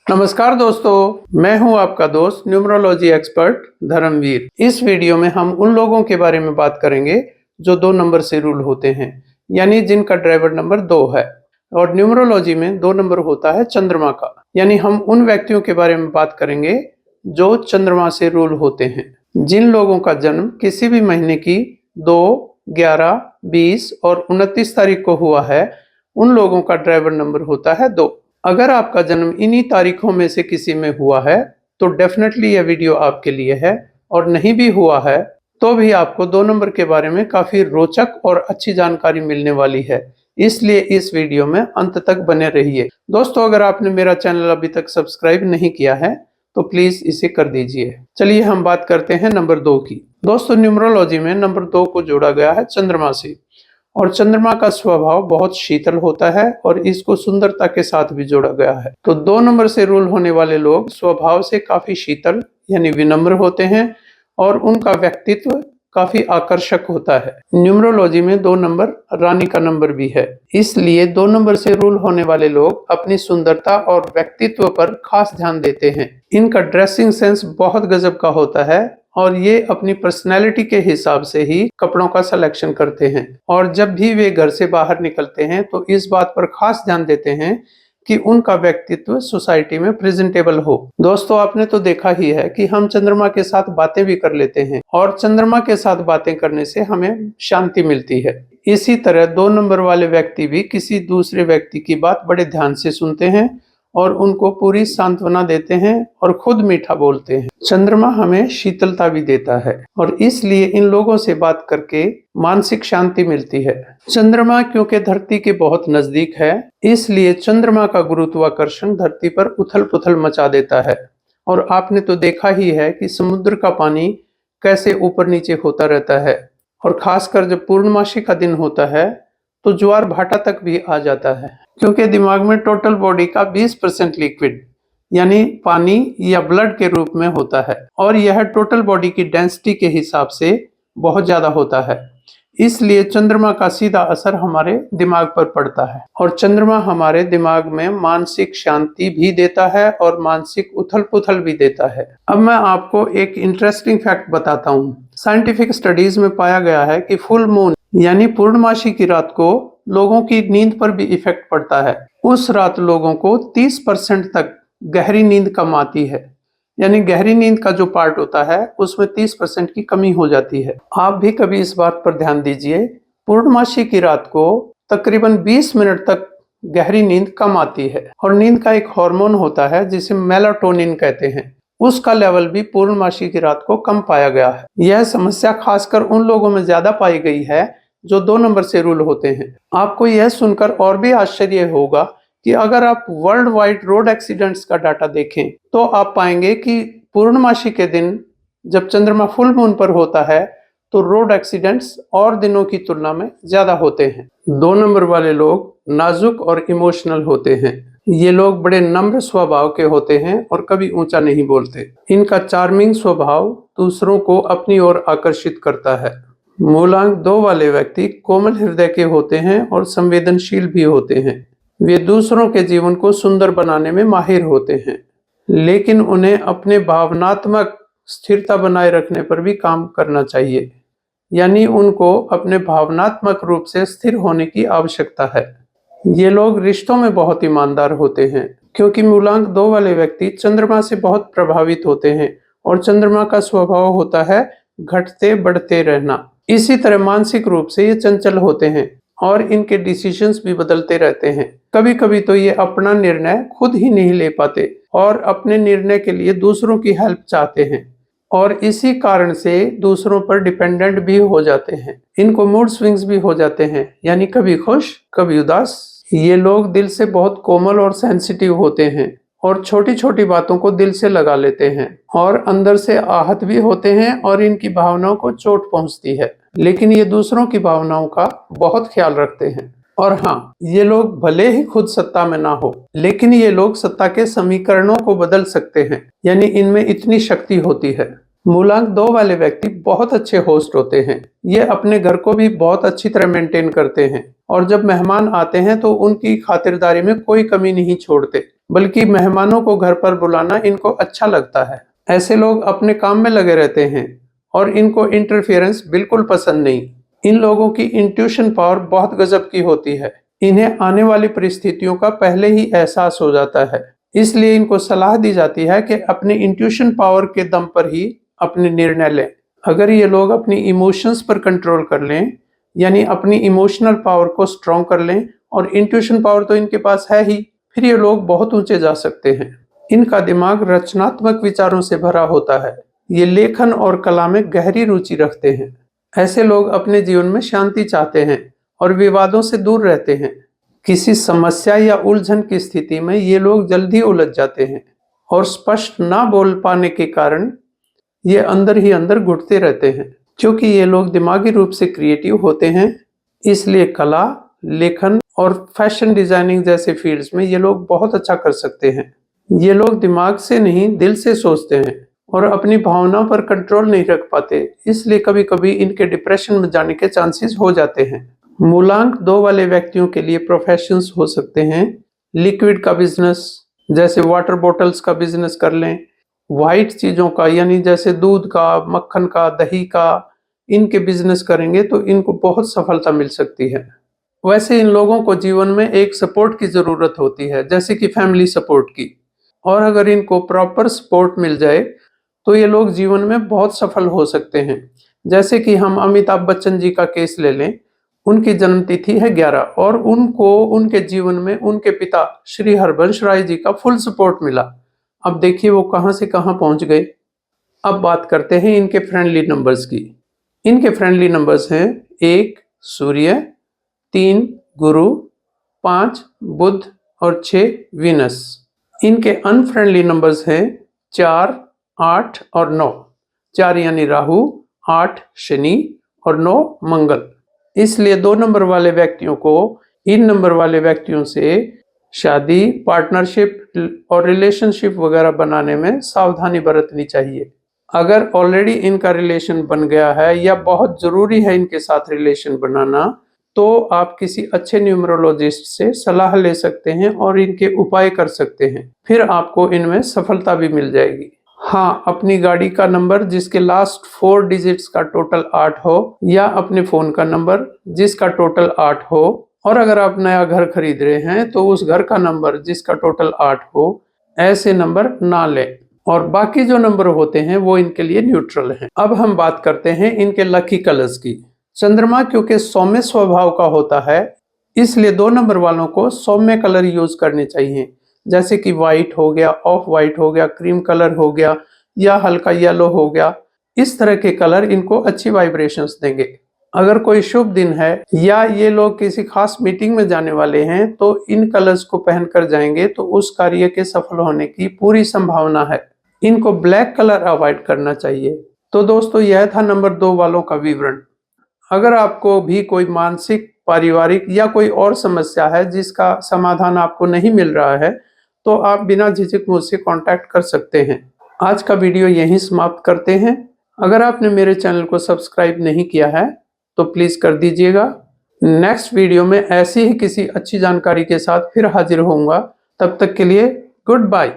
नमस्कार दोस्तों, मैं हूं आपका दोस्त न्यूमरोलॉजी एक्सपर्ट धर्मवीर। इस वीडियो में हम उन लोगों के बारे में बात करेंगे जो 2 नंबर से रूल होते हैं, यानी जिनका ड्राइवर नंबर 2 है। और न्यूमरोलॉजी में 2 नंबर होता है चंद्रमा का, यानी हम उन व्यक्तियों के बारे में बात करेंगे जो चंद्रमा से रूल होते हैं। जिन लोगों का जन्म किसी भी महीने की 2, 11, 20 और 29 तारीख को हुआ है, उन लोगों का ड्राइवर नंबर होता है 2। अगर आपका जन्म इन्हीं तारीखों में से किसी में हुआ है तो डेफिनेटली यह वीडियो आपके लिए है, और नहीं भी हुआ है तो भी आपको 2 नंबर के बारे में काफी रोचक और अच्छी जानकारी मिलने वाली है। इसलिए इस वीडियो में अंत तक बने रहिए। दोस्तों, अगर आपने मेरा चैनल अभी तक सब्सक्राइब नहीं किया है तो प्लीज इसे कर दीजिए। चलिए हम बात करते हैं नंबर 2 की। दोस्तों, न्यूमरोलॉजी में नंबर 2 को जोड़ा गया है चंद्रमा से, और चंद्रमा का स्वभाव बहुत शीतल होता है और इसको सुंदरता के साथ भी जोड़ा गया है। तो 2 नंबर से रूल होने वाले लोग स्वभाव से काफी शीतल यानी विनम्र होते हैं और उनका व्यक्तित्व काफी आकर्षक होता है। न्यूमरोलॉजी में 2 नंबर रानी का नंबर भी है, इसलिए 2 नंबर से रूल होने वाले लोग अपनी सुंदरता और व्यक्तित्व पर खास ध्यान देते हैं। इनका ड्रेसिंग सेंस बहुत गजब का होता है और ये अपनी पर्सनैलिटी के हिसाब से ही कपड़ों का सिलेक्शन करते हैं। और जब भी वे घर से बाहर निकलते हैं तो इस बात पर खास ध्यान देते हैं कि उनका व्यक्तित्व सोसाइटी में प्रेजेंटेबल हो। दोस्तों, आपने तो देखा ही है कि हम चंद्रमा के साथ बातें भी कर लेते हैं और चंद्रमा के साथ बातें करने से हमें शांति मिलती है। इसी तरह 2 नंबर वाले व्यक्ति भी किसी दूसरे व्यक्ति की बात बड़े ध्यान से सुनते हैं और उनको पूरी सांत्वना देते हैं और खुद मीठा बोलते हैं। चंद्रमा हमें शीतलता भी देता है और इसलिए इन लोगों से बात करके मानसिक शांति मिलती है। चंद्रमा क्योंकि धरती के बहुत नजदीक है, इसलिए चंद्रमा का गुरुत्वाकर्षण धरती पर उथल पुथल मचा देता है। और आपने तो देखा ही है कि समुद्र का पानी कैसे ऊपर नीचे होता रहता है, और खासकर जब पूर्णमासी का दिन होता है तो ज्वार भाटा तक भी आ जाता है, क्योंकि दिमाग में टोटल बॉडी का 20% लिक्विड यानी पानी या ब्लड के रूप में होता है, और यह टोटल बॉडी की डेंसिटी के हिसाब से बहुत ज्यादा होता है। इसलिए चंद्रमा का सीधा असर हमारे दिमाग पर पड़ता है, और चंद्रमा हमारे दिमाग में मानसिक शांति भी देता है और मानसिक उथल पुथल भी देता है। अब मैं आपको एक इंटरेस्टिंग फैक्ट बताता हूँ। साइंटिफिक स्टडीज में पाया गया है कि फुल मून यानी पूर्णमासी की रात को लोगों की नींद पर भी इफेक्ट पड़ता है। उस रात लोगों को 30% तक गहरी नींद कम आती है, यानी गहरी नींद का जो पार्ट होता है उसमें 30% की कमी हो जाती है। आप भी कभी इस बात पर ध्यान दीजिए। पूर्णमासी की रात को तकरीबन 20 मिनट तक गहरी नींद कम आती है, और नींद का एक हार्मोन होता है जिसे मेलाटोनिन कहते हैं, उसका लेवल भी पूर्णमासी की रात को कम पाया गया है। यह समस्या खासकर उन लोगों में ज्यादा पाई गई है जो 2 नंबर से रूल होते हैं। आपको यह सुनकर और भी आश्चर्य होगा कि अगर आप वर्ल्ड वाइड रोड एक्सीडेंट्स का डाटा देखें तो आप पाएंगे कि पूर्णमासी के दिन जब चंद्रमा फुल मून पर होता है तो रोड एक्सीडेंट्स और दिनों की तुलना में ज्यादा होते हैं। 2 नंबर वाले लोग नाजुक और इमोशनल होते हैं। ये लोग बड़े नम्र स्वभाव के होते हैं और कभी ऊंचा नहीं बोलते। इनका चार्मिंग स्वभाव दूसरों को अपनी ओर आकर्षित करता है। मूलांक 2 वाले व्यक्ति कोमल हृदय के होते हैं और संवेदनशील भी होते हैं। वे दूसरों के जीवन को सुंदर बनाने में माहिर होते हैं, लेकिन उन्हें अपने भावनात्मक स्थिरता बनाए रखने पर भी काम करना चाहिए, यानी उनको अपने भावनात्मक रूप से स्थिर होने की आवश्यकता है। ये लोग रिश्तों में बहुत ईमानदार होते हैं, क्योंकि मूलांक 2 वाले व्यक्ति चंद्रमा से बहुत प्रभावित होते हैं और चंद्रमा का स्वभाव होता है घटते बढ़ते रहना। इसी तरह मानसिक रूप से ये चंचल होते हैं और इनके डिसीजंस भी बदलते रहते हैं। कभी कभी तो ये अपना निर्णय खुद ही नहीं ले पाते और अपने निर्णय के लिए दूसरों की हेल्प चाहते हैं, और इसी कारण से दूसरों पर डिपेंडेंट भी हो जाते हैं। इनको मूड स्विंग्स भी हो जाते हैं, यानी कभी खुश कभी उदास। ये लोग दिल से बहुत कोमल और सेंसिटिव होते हैं और छोटी छोटी बातों को दिल से लगा लेते हैं, और अंदर से आहत भी होते हैं और इनकी भावनाओं को चोट पहुंचती है, लेकिन ये दूसरों की भावनाओं का बहुत ख्याल रखते हैं। और हाँ, ये लोग भले ही खुद सत्ता में ना हो, लेकिन ये लोग सत्ता के समीकरणों को बदल सकते हैं, यानी इनमें इतनी शक्ति होती है। मूलांक 2 वाले व्यक्ति बहुत अच्छे होस्ट होते हैं। ये अपने घर को भी बहुत अच्छी तरह मेंटेन करते हैं, और जब मेहमान आते हैं तो उनकी खातिरदारी में कोई कमी नहीं छोड़ते। बल्कि मेहमानों को घर पर बुलाना इनको अच्छा लगता है। ऐसे लोग अपने काम में लगे रहते हैं और इनको इंटरफेरेंस बिल्कुल पसंद नहीं। इन लोगों की इंट्यूशन पावर बहुत गजब की होती है। इन्हें आने वाली परिस्थितियों का पहले ही एहसास हो जाता है, इसलिए इनको सलाह दी जाती है कि अपने इंट्यूशन पावर के दम पर ही अपने निर्णय लें। अगर ये लोग अपनी इमोशंस पर कंट्रोल कर लें, यानी अपनी इमोशनल पावर को स्ट्रॉन्ग कर लें, और इंट्यूशन पावर तो इनके पास है ही, फिर ये लोग बहुत ऊंचे जा सकते हैं। इनका दिमाग रचनात्मक विचारों से भरा होता है। ये लेखन और कला में गहरी रुचि रखते हैं। ऐसे लोग अपने जीवन में शांति चाहते हैं और विवादों से दूर रहते हैं। किसी समस्या या उलझन की स्थिति में ये लोग जल्दी उलझ जाते हैं और स्पष्ट ना बोल पाने के कारण ये अंदर ही अंदर घुटते रहते हैं। क्योंकि ये लोग दिमागी रूप से क्रिएटिव होते हैं, इसलिए कला, लेखन और फैशन डिजाइनिंग जैसे फील्ड्स में ये लोग बहुत अच्छा कर सकते हैं। ये लोग दिमाग से नहीं, दिल से सोचते हैं और अपनी भावनाओं पर कंट्रोल नहीं रख पाते, इसलिए कभी कभी इनके डिप्रेशन में जाने के चांसेस हो जाते हैं। मूलांक 2 वाले व्यक्तियों के लिए प्रोफेशंस हो सकते हैं लिक्विड का बिजनेस, जैसे वाटर बॉटल्स का बिजनेस कर लें, वाइट चीजों का यानी जैसे दूध का, मक्खन का, दही का, इनके बिजनेस करेंगे तो इनको बहुत सफलता मिल सकती है। वैसे इन लोगों को जीवन में एक सपोर्ट की जरूरत होती है, जैसे कि फैमिली सपोर्ट की, और अगर इनको प्रॉपर सपोर्ट मिल जाए तो ये लोग जीवन में बहुत सफल हो सकते हैं। जैसे कि हम अमिताभ बच्चन जी का केस ले लें, उनकी जन्म तिथि है 11 और उनको उनके जीवन में उनके पिता श्री हरबंश राय जी का फुल सपोर्ट मिला। अब देखिए वो कहां से कहां पहुंच गए। अब बात करते हैं इनके फ्रेंडली नंबर्स की। इनके फ्रेंडली नंबर्स हैं 1 सूर्य, 3 गुरु, 5 बुध और 6 वीनस। इनके अनफ्रेंडली नंबर्स हैं 4, 8 और 9। 4 यानी राहु, 8 शनि और 9 मंगल। इसलिए 2 नंबर वाले व्यक्तियों को इन नंबर वाले व्यक्तियों से शादी, पार्टनरशिप और रिलेशनशिप वगैरह बनाने में सावधानी बरतनी चाहिए। अगर ऑलरेडी इनका रिलेशन बन गया है या बहुत जरूरी है इनके साथ रिलेशन बनाना, तो आप किसी अच्छे न्यूमरोलॉजिस्ट से सलाह ले सकते हैं और इनके उपाय कर सकते हैं, फिर आपको इनमें सफलता भी मिल जाएगी। हाँ, अपनी गाड़ी का नंबर जिसके लास्ट 4 डिजिट्स का टोटल 8 हो, या अपने फोन का नंबर जिसका टोटल 8 हो, और अगर आप नया घर खरीद रहे हैं तो उस घर का नंबर जिसका टोटल 8 हो, ऐसे नंबर ना लें। और बाकी जो नंबर होते हैं वो इनके लिए न्यूट्रल हैं। अब हम बात करते हैं इनके लकी कलर्स की। चंद्रमा क्योंकि सौम्य स्वभाव का होता है, इसलिए 2 नंबर वालों को सौम्य कलर यूज करने चाहिए, जैसे कि व्हाइट हो गया, ऑफ व्हाइट हो गया, क्रीम कलर हो गया या हल्का येलो हो गया। इस तरह के कलर इनको अच्छी वाइब्रेशंस देंगे। अगर कोई शुभ दिन है या ये लोग किसी खास मीटिंग में जाने वाले हैं तो इन कलर्स को पहनकर जाएंगे तो उस कार्य के सफल होने की पूरी संभावना है। इनको ब्लैक कलर अवॉइड करना चाहिए। तो दोस्तों, यह था नंबर 2 वालों का विवरण। अगर आपको भी कोई मानसिक, पारिवारिक या कोई और समस्या है जिसका समाधान आपको नहीं मिल रहा है, तो आप बिना झिझक मुझसे कांटेक्ट कर सकते हैं। आज का वीडियो यहीं समाप्त करते हैं। अगर आपने मेरे चैनल को सब्सक्राइब नहीं किया है तो प्लीज कर दीजिएगा। नेक्स्ट वीडियो में ऐसी ही किसी अच्छी जानकारी के साथ फिर हाजिर होऊंगा। तब तक के लिए गुड बाय।